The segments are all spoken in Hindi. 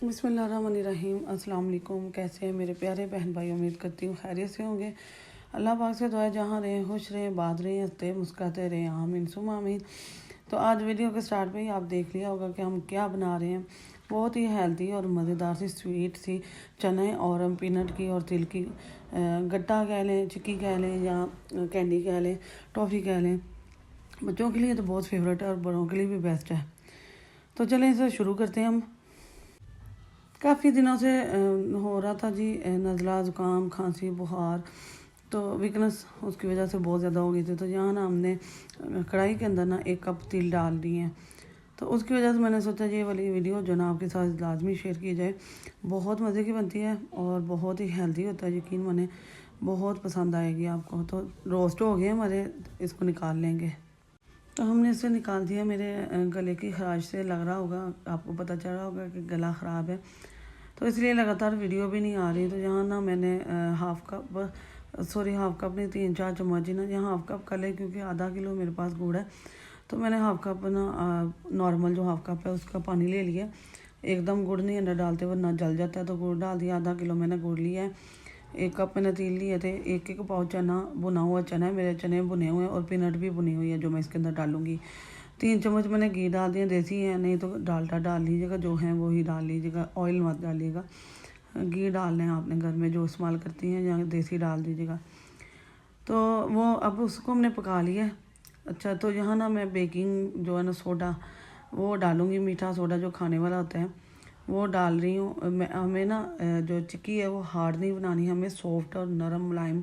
बिस्मिल्लाहिर्रहमानिर्रहीम। अस्सलाम वालेकुम। कैसे हैं मेरे प्यारे बहन भाई? उम्मीद करती हूँ खैरियत से होंगे। अल्लाह पाक से दुआ है जहाँ रहें खुश रहें, बात रहें, हंसते मुस्कुराते रहें, आमीन सुम आमीन। तो आज वीडियो के स्टार्ट पे ही आप देख लिया होगा कि हम क्या बना रहे हैं। बहुत ही हेल्दी और मज़ेदार सी स्वीट सी चने और पीनट की और तिल की गट्टा कह लें, चिक्की कह लें या कैंडी कह लें, टॉफ़ी कह लें। बच्चों के लिए तो बहुत फेवरेट है और बड़ों के लिए भी बेस्ट है। तो चलें इसे शुरू करते हैं हम। काफ़ी दिनों से हो रहा था जी नज़ला, ज़ुकाम, खांसी, बुखार, तो वीकनेस उसकी वजह से बहुत ज़्यादा हो गई थी। तो यहाँ ना हमने कढ़ाई के अंदर ना 1 कप तिल डाल दिए हैं। तो उसकी वजह से मैंने सोचा ये वाली वीडियो जो ना आपके साथ लाजमी शेयर की जाए। बहुत मज़े की बनती है और बहुत ही हेल्दी होता है, यकीन माने बहुत पसंद आएगी आपको। तो रोस्ट हो गए हमारे, इसको निकाल लेंगे। तो हमने इसे निकाल दिया। मेरे गले की खराश से लग रहा होगा, आपको पता चल रहा होगा कि गला ख़राब है, तो इसलिए लगातार वीडियो भी नहीं आ रही। तो यहाँ ना मैंने हाफ़ कप नहीं, 3-4 चम्मच ही ना, यहाँ हाफ़ कप कर ले क्योंकि आधा किलो मेरे पास गुड़ है। तो मैंने हाफ़ कप ना नॉर्मल जो हाफ़ कप है उसका पानी ले लिया। एकदम गुड़ नहीं अंदर डालते वरना जल जाता है, तो गुड़ डाल दिया। आधा किलो मैंने गुड़ लिया है। 1 कप मैंने तिल लिए थे। 1 पाव चना, भुना हुआ चना है, मेरे चने भुने हुए हैं और पीनट भी भुनी हुई है जो मैं इसके अंदर डालूंगी। 3 चम्मच मैंने घी डाल दिया, देसी है, नहीं तो डालडा डाल लीजिएगा, जो है वो ही डाल लीजिएगा, ऑयल मत डालिएगा। घी डालना है आपने घर में जो इस्तेमाल करती हैं, या देसी डाल दीजिएगा। तो वो अब उसको हमने पका लिया है। अच्छा, तो यहाँ ना मैं बेकिंग जो है ना सोडा वो डालूँगी, मीठा सोडा जो खाने वाला होता है वो डाल रही हूँ मैं। हमें ना जो चिक्की है वो हार्ड नहीं बनानी है, हमें सॉफ्ट और नरम मुलायम।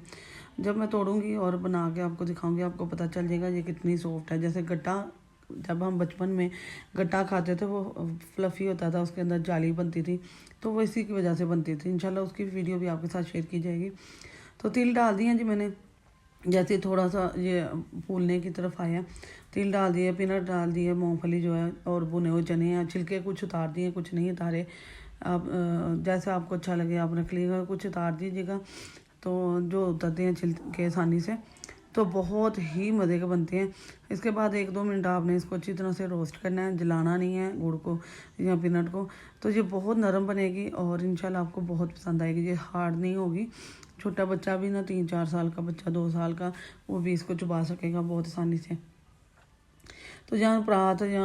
जब मैं तोड़ूंगी और बना के आपको दिखाऊंगी, आपको पता चल जाएगा ये कितनी सॉफ्ट है। जैसे गट्टा, जब हम बचपन में गट्टा खाते थे वो फ्लफ़ी होता था, उसके अंदर जाली बनती थी, तो वो इसी की वजह से बनती थी। इंशाल्लाह उसकी वीडियो भी आपके साथ शेयर की जाएगी। तो तिल डाल दिए जी मैंने। जैसे थोड़ा सा ये फूलने की तरफ आया, तिल डाल दिए, पीनट डाल दिए, मूंगफली जो है और भुने हुए चने हैं, छिलके कुछ उतार दिए, कुछ नहीं उतारे। आप जैसे आपको अच्छा लगे आप रख लीजिएगा, कुछ उतार दीजिएगा तो जो उतरते हैं छिलके आसानी से, तो बहुत ही मज़े के बनते हैं। इसके बाद 1-2 मिनट आपने इसको अच्छी तरह से रोस्ट करना है, जलाना नहीं है गुड़ को या पीनट को। तो ये बहुत नरम बनेगी और इंशाल्लाह आपको बहुत पसंद आएगी। ये हार्ड नहीं होगी। छोटा बच्चा भी ना, 3-4 साल का बच्चा, 2 साल का, वो भी इसको चबा सकेगा बहुत आसानी से। तो जहाँ परात या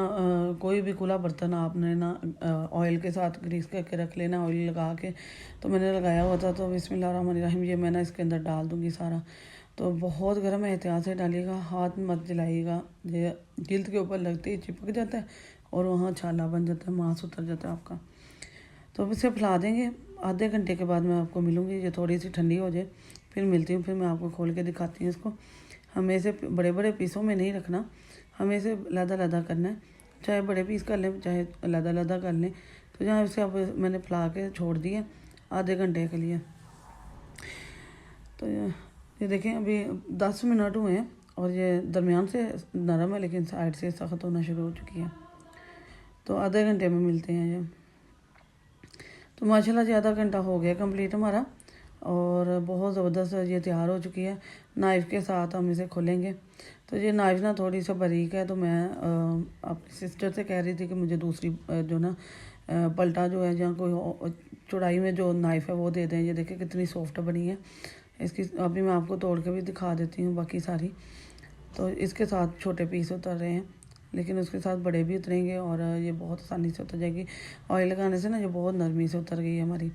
कोई भी खुला बर्तन आपने ना ऑयल के साथ ग्रीस करके रख लेना, ऑयल लगा के। तो मैंने लगाया हुआ था। तो बिस्मिल्लाहिर्रहमानिर्रहीम ये मैं ना इसके अंदर डाल दूँगी सारा। तो बहुत गर्म है, एहतियात से डालिएगा, हाथ मत जलाइएगा। ये जिल्द के ऊपर लगते ही चिपक जाता है और वहाँ छाला बन जाता है, मांस उतर जाता है आपका। तो अब इसे फैला देंगे। आधे घंटे के बाद मैं आपको मिलूँगी, ये थोड़ी सी ठंडी हो जाए फिर मिलती हूँ। फिर मैं आपको खोल के दिखाती हूँ इसको। हमें इसे बड़े बड़े पीसों में नहीं रखना, हमें इसे लदा करना है। चाहे बड़े पीस कर लें, चाहे लदा कर लें। तो जहाँ इसे अब मैंने फैला के छोड़ दिया आधे घंटे के लिए। तो ये देखें अभी 10 मिनट हुए हैं और ये दरमियान से नरम है लेकिन साइड से सख्त होना शुरू हो चुकी है। तो आधे घंटे में मिलते हैं ये। तो माशाल्लाह जी आधा घंटा हो गया कंप्लीट हमारा और बहुत ज़बरदस्त ये तैयार हो चुकी है। नाइफ़ के साथ हम इसे खोलेंगे। तो ये नाइफ़ ना थोड़ी सी बारीक है, तो मैं अपनी सिस्टर से कह रही थी कि मुझे दूसरी जो ना पलटा जो है, जहाँ कोई चौड़ाई में जो नाइफ़ है वो दे दें। ये देखिए कितनी सॉफ्ट बनी है। इसकी अभी मैं आपको तोड़ के भी दिखा देती हूँ बाकी सारी। तो इसके साथ छोटे पीस उतर रहे हैं लेकिन उसके साथ बड़े भी उतरेंगे और ये बहुत आसानी से उतर जाएगी। ऑयल लगाने से ना ये बहुत नरमी से उतर गई है हमारी।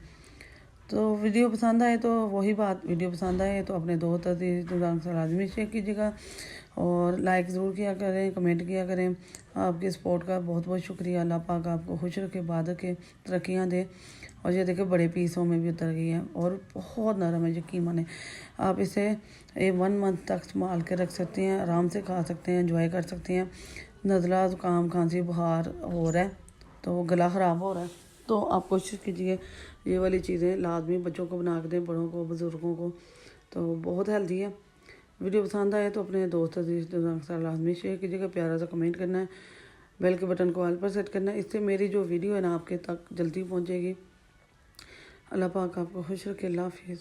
तो वीडियो पसंद आए तो वही बात, वीडियो पसंद आए तो अपने दोस्त अज़ीज़ से लाजमी शेयर कीजिएगा और लाइक ज़रूर किया करें, कमेंट किया करें। आपकी सपोर्ट का बहुत बहुत शुक्रिया। अल्लाह पाक आपको खुश रखे, बाद रखे, तरक्कियाँ दे। और ये देखिए बड़े पीसों में भी उतर गई है और बहुत नरम है, यकीन माने। आप इसे 1 मंथ तक संभाल के रख सकते हैं, आराम से खा सकते हैं, एंजॉय कर सकते हैं। नज़ला, ज़ुकाम, खांसी, बुखार हो रहा है तो गला ख़राब हो रहा है, तो आप कोशिश कीजिए ये वाली चीज़ें लाजमी बच्चों को बना के दें, बड़ों को, बुज़ुर्गों को। तो बहुत हेल्दी है। वीडियो पसंद आए तो अपने दोस्त अजीज़ लाजमी शेयर कीजिएगा, प्यारा सा कमेंट करना है, बेल के बटन को ऑल पर सेट करना है। इससे मेरी जो वीडियो है ना आपके तक जल्दी पहुँचेगी। अल्लाह पाक आपको खुश रखे। अल्लाह हाफिज़।